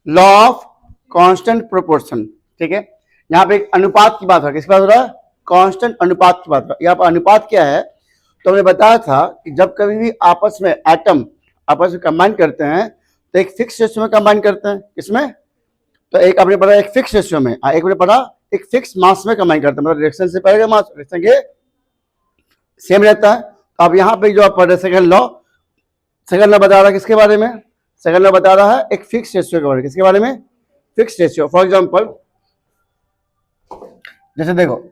Law of constant proportion, ठीक है। यहाँ पे एक अनुपात की बात हो रहा है, किसकी बात हो रहा है? कांस्टेंट अनुपात की बात हो रहा है। यहाँ पर अनुपात क्या है? तो हमने बताया था कि जब कभी भी आपस में एटम आपस में कंबाइन करते हैं तो एक फिक्स रेशियो में कंबाइन करते हैं। किसमें? तो एक आपने पढ़ा एक फिक्स रेशियो में, एक आपने पढ़ा एक फिक्स मास में कंबाइन करते हैं, मतलब रिएक्शन से पहले मास रिएक्शन के सेम रहता है। तो अब यहाँ पे जो आप पढ़ रहे सेकंड लॉ बता रहा है किसके बारे में? सेकंड लॉ बता रहा है एक फिक्स रेशियो के बारे में। किसके बारे में? Fix ratio. फॉर एग्जांपल जैसे देखो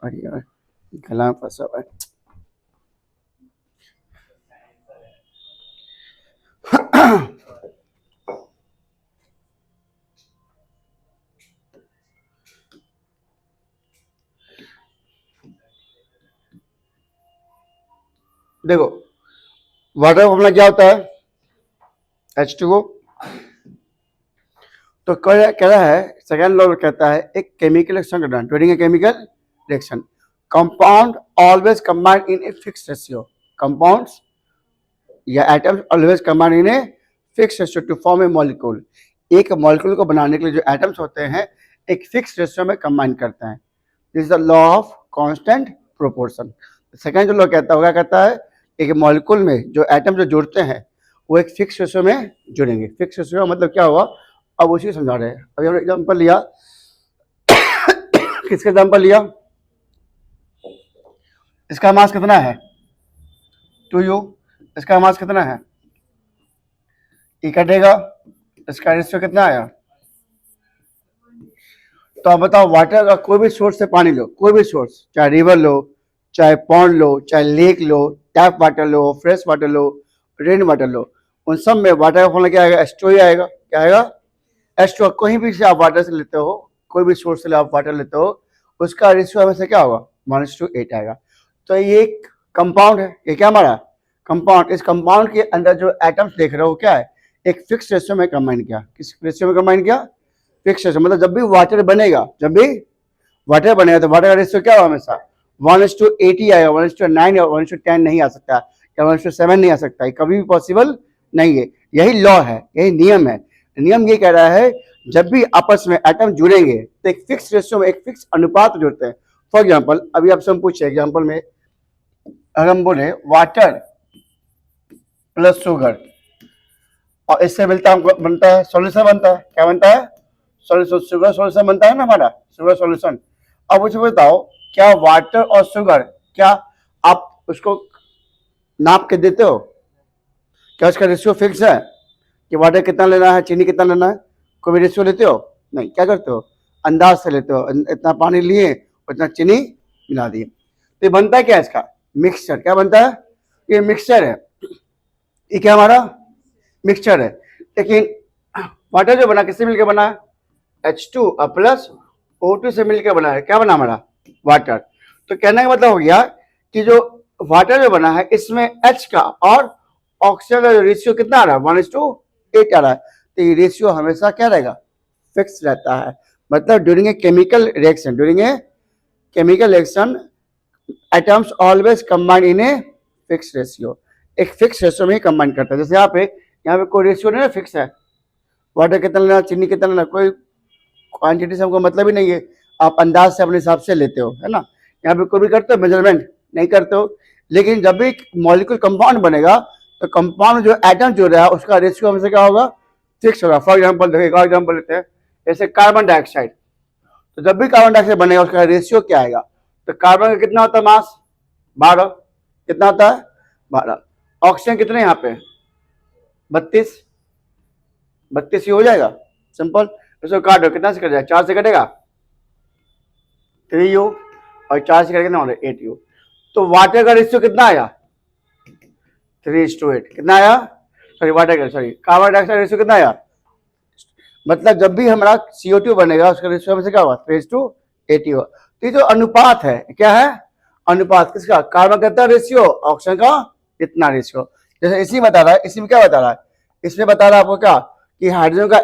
अरे यार गला में फंसा हुआ है। देखो वाटर फॉर्मूला क्या होता है? H2O। तो कह रहा है सेकेंड लॉ कहता है एक केमिकल रिएक्शन करना during a chemical reaction compound always combine in a fix ratio. Compounds या atoms always combine in a fix ratio to form a molecule. एक मॉलिक्यूल को बनाने के लिए जो एटम्स होते हैं एक फिक्स रेशियो में कंबाइन करते हैं। This is the law of constant proportion. Second जो लॉ कहता है क्या कहता है? एक मॉलिक्यूल में जो एटम जो जुड़ते हैं वो एक फिक्स रेशियो में जुड़ेंगे। फिक्स रेशियो मतलब क्या हुआ? अब उसी को समझा रहे हैं। अभी हमने एग्जाम्पल लिया किसका एग्जाम्पल लिया? इसका मास कितना है? 2U। इसका मास कितना है? E कटेगा, इसका रेशियो कितना आया? तो आप बताओ वाटर का कोई भी सोर्स से पानी लो, कोई भी सोर्स, चाहे रिवर लो, चाहे पॉन्ड लो, चाहे लेक लो, टैप वाटर लो, फ्रेश वाटर लो, रेन वाटर लो, उन सब में वाटर का फॉर्मूला क्या आएगा? H2O ही आएगा। क्या आएगा? H2O। कहीं भी से आप वाटर से लेते हो, कोई भी सोर्स से आप वाटर लेते हो, उसका रेशियो हमेशा क्या होगा? 1:8 आएगा। तो ये एक कंपाउंड है। ये क्या हमारा कंपाउंड? इस कंपाउंड के अंदर जो एटम्स देख रहे हो क्या है? एक फिक्स रेशियो में कंबाइन किया। किस रेशियो में कंबाइन किया? Fix ratio. मतलब जब भी वाटर बनेगा तो वाटर का रेशियो क्या होगा? हमेशा 1:8 ही आएगा। 1:9 या 1:10 नहीं आ सकता, या 1:7 नहीं आ सकता, कभी भी पॉसिबल नहीं है। यही लॉ है, यही नियम है। नियम ये कह रहा है जब भी आपस में एटम जुड़ेंगे तो एक फिक्स रेशियो में एक फिक्स अनुपात जुड़ते हैं। फॉर एग्जांपल अभी आपसे हम पूछे एग्जांपल में अगर हम बोले वाटर प्लस शुगर और इससे बनता है सॉल्यूशन बनता है। क्या बनता है? सॉल्यूशन। शुगर सॉल्यूशन बनता है ना हमारा, शुगर सॉल्यूशन। अब मुझे बताओ क्या वाटर और शुगर क्या आप उसको नाप के देते हो? क्या उसका रेशियो फिक्स है कि वाटर कितना लेना है, चीनी कितना लेना है? कोई भी रेशियो लेते हो? नहीं। क्या करते हो? अंदाज से लेते हो। इतना पानी लिए उतना चीनी मिला दिए। तो ये बनता है क्या? इसका मिक्सचर। क्या बनता है? ये मिक्सचर है। ये क्या हमारा मिक्सचर है। लेकिन वाटर जो बना किससे मिलकर बना है? H2 प्लस O2 से मिलकर बना है। क्या बना हमारा? वाटर। तो कहने का मतलब हो गया कि जो वाटर जो बना है इसमें H का और ऑक्सीजन का रेशियो कितना आ रहा है? 1:8 आ रहा है। तो ये रेशियो हमेशा क्या रहेगा? फिक्स रहता है। मतलब during a chemical reaction atoms always combine in a fix ratio. एक फिक्स रेशियो में ही कंबाइन करता है। जैसे यहाँ पे कोई रेशियो नहीं है, फिक्स है। वाटर कितना लेना, चीनी कितना लेना, कोई क्वांटिटी से हमको मतलब ही नहीं है। आप अंदाज से अपने हिसाब से लेते हो, है ना। यहाँ पे कोई भी करते हो मेजरमेंट नहीं करते हो। लेकिन जब भी मॉलिक्यूल कंपाउंड बनेगा तो कंपाउंड जो एटम जो रहा है उसका रेशियो हमेशा क्या होगा? फिक्स होगा। फॉर एग्जाम्पल देखिए, एक और एग्जाम्पल लेते हैं, जैसे कार्बन डाइऑक्साइड। तो जब भी कार्बन डाइऑक्साइड बनेगा उसका रेशियो क्या आएगा? तो कार्बन का कितना होता है मास? 12। कितना होता है? 12। ऑक्सीजन कितने यहाँ पे? 32। 32 ही हो जाएगा, सिंपल। इसको काटो, कितना से कट जाएगा? 4 से कटेगा 3U और 4 से कटेगा कितना होगा? 8U। तो वाटर का रेशियो कितना आया? 3:8। कितना आया? कार्बन डाइऑक्साइड रेशियो कितना आया? मतलब जब भी हमारा CO2 बनेगा उसका रेशियो हमेशा क्या होगा? 3:8 होगा। तो ये जो अनुपात है क्या है, अनुपात किसका, कार्बन का कितना रेशियो, ऑक्सीजन का कितना रेशियो। जैसे इसी बता रहा है, इसी में क्या बता रहा है, इसमें बता रहा है आपको क्या कि हाइड्रोजन का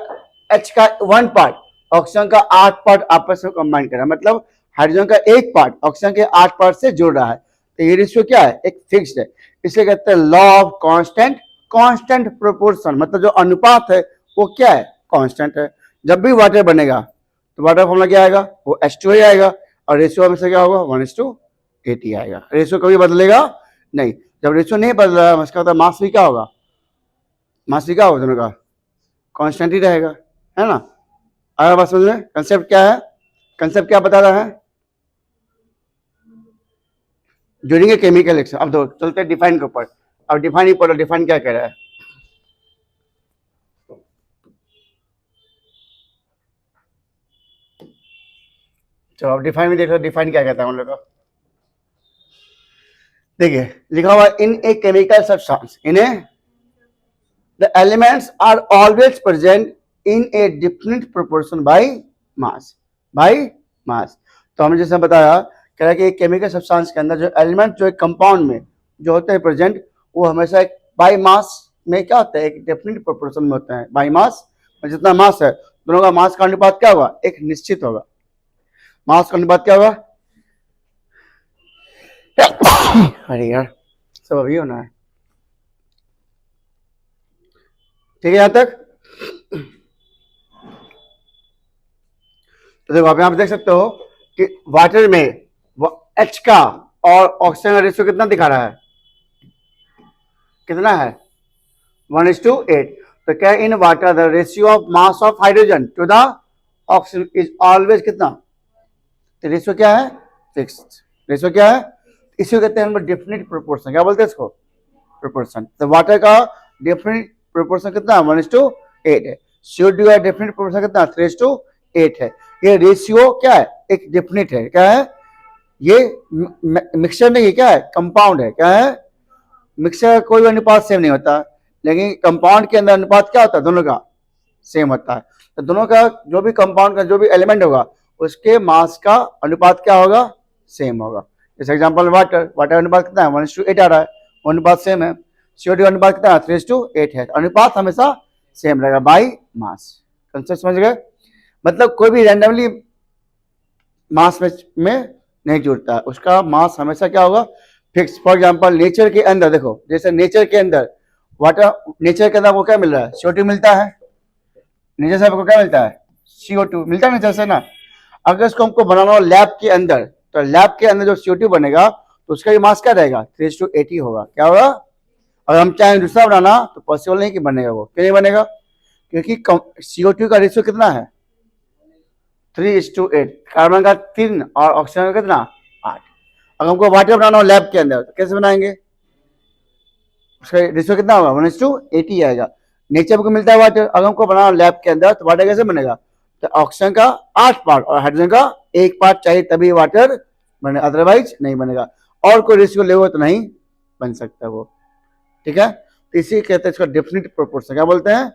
H का 1 पार्ट ऑक्सीजन का 8 पार्ट आपस में कंबाइन कर रहा है, मतलब हाइड्रोजन का 1 पार्ट ऑक्सीजन के 8 पार्ट से जुड़ रहा है। तो ये रेशियो क्या है, एक फिक्स्ड है, इसे कहते हैं law of constant, constant proportion, मतलब जो अनुपात है वो क्या है, कांस्टेंट है। जब भी वाटर बनेगा तो वाटर फॉर्मूला क्या आएगा, वो H2 ही आएगा, और रेशियो हमेशा क्या होगा 1:8 आएगा, रेशियो कभी बदलेगा नहीं। जब रेशियो नहीं बदल रहा है इसका मतलब मास भी क्या होगा, मास भी क्या होगा, दोनों का कांस्टेंट ही रहेगा, है ना। अगर बात समझ में, कंसेप्ट क्या है, कंसेप्ट क्या बता रहा है, जोड़ेंगे केमिकल रिएक्शन। अब दो चलते हैं डिफाइन के ऊपर। अब डिफाइन ही पढ़ो, डिफाइन क्या कह रहा है, चलो अब डिफाइन में देख लो, डिफाइन क्या कहता है हम लोग का। देखिए लिखा हुआ in a chemical substance, in a the elements are always present in a different proportion by mass, by mass. तो हमने जैसे बताया कह रहा है कि एक केमिकल सब्सटेंस के अंदर जो एलिमेंट जो एक कंपाउंड में जो होते हैं प्रेजेंट, वो हमेशा एक बाय मास में क्या होता है, एक डिफरेंट प्रोपोर्शन में होता है। बाय मास जितना मास है दोनों का मास का अनुपात क्या होगा, एक निश्चित होगा। मास का अनुपात क्या होगा, अरे यार सब अभी होना है, ठीक है यहां तक। तो देखो आप देख सकते हो कि वाटर में H का और ऑक्सीजन का रेशियो कितना दिखा रहा है, कितना है 1:8। तो क्या in water the ratio of mass of hydrogen to the oxygen is always कितना, तो रेशियो क्या है, फिक्स्ड। रेशियो क्या है, इसी कहते हैं हम डिफरेंट प्रोपोर्शन, क्या बोलते हैं इसको, प्रोपोर्शन। तो वाटर का डिफरेंट प्रोपोर्शन कितना 1:8 है, CO2 का डिफरेंट प्रोपोर्शन कितना 3:8 है। ये रेशियो क्या है, एक डिफरेंट है, क्या है, ये मिक्सचर नहीं है, क्या है, कंपाउंड है, क्या है, मिक्सचर का कोई भी अनुपात सेम नहीं होता, लेकिन कंपाउंड के अंदर अनुपात क्या होता है, दोनों का सेम होता है। तो दोनों का जो भी कंपाउंड का जो भी एलिमेंट होगा उसके मास का अनुपात क्या होगा, सेम होगा। जैसे एग्जांपल वाटर, वाटर अनुपात कितना है 1:8 आ रहा है, वो अनुपात सेम है। CO2 अनुपात कितना है 3:8 है, अनुपात हमेशा सेम रहेगा बाय मास। कंसेप्ट समझ गए, मतलब कोई भी रैंडमली मास में नहीं जुड़ता है, उसका मास हमेशा क्या होगा, फिक्स। फॉर एग्जांपल नेचर के अंदर देखो, जैसे नेचर के अंदर वाटर, नेचर के अंदर आपको क्या मिल रहा है, CO2 मिलता है, नेचर से आपको क्या मिलता है, CO2 मिलता है नेचर से ना। अगर इसको हमको बनाना हो लैब के अंदर, तो लैब के अंदर जो CO2 बनेगा तो उसका भी मास क्या रहेगा 3:8 ही होगा, क्या होगा। अगर हम चाहें दूसरा बनाना तो पॉसिबल नहीं कि बनेगा, वो क्यों नहीं बनेगा, क्योंकि CO2 का रेशियो कितना है 3:8, कार्बन का 3 और ऑक्सीजन का कितना 8। अगर हमको वाटर बनाना हो लैब के अंदर तो कैसे बनाएंगे, उसका रेशियो कितना होगा 1:8 ही आएगा। नेचर को मिलता है वाटर, अगर हमको बनाना हो लैब के अंदर तो वाटर कैसे बनेगा, तो ऑक्सीजन का 8 पार्ट और हाइड्रोजन का 1 पार्ट चाहिए तभी वाटर बने, अदरवाइज नहीं बनेगा। और कोई रेशियो ले तो नहीं बन सकता वो, ठीक है। तो इसी कहते हैं इसका डेफिनेट प्रोपोर्शन, क्या बोलते हैं,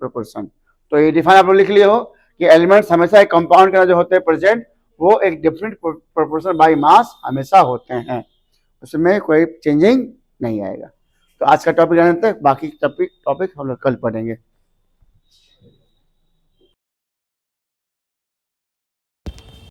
प्रोपोर्शन। तो ये डिफाइन आप लोग लिख लिए हो कि एलिमेंट्स हमेशा एक कंपाउंड के अंदर जो होते हैं प्रेजेंट, वो एक डिफरेंट प्रोपोर्शन बाय मास हमेशा होते हैं, उसमें कोई चेंजिंग नहीं आएगा। तो आज का टॉपिक जानते हैं, बाकी टॉपिक हम लोग कल पढ़ेंगे।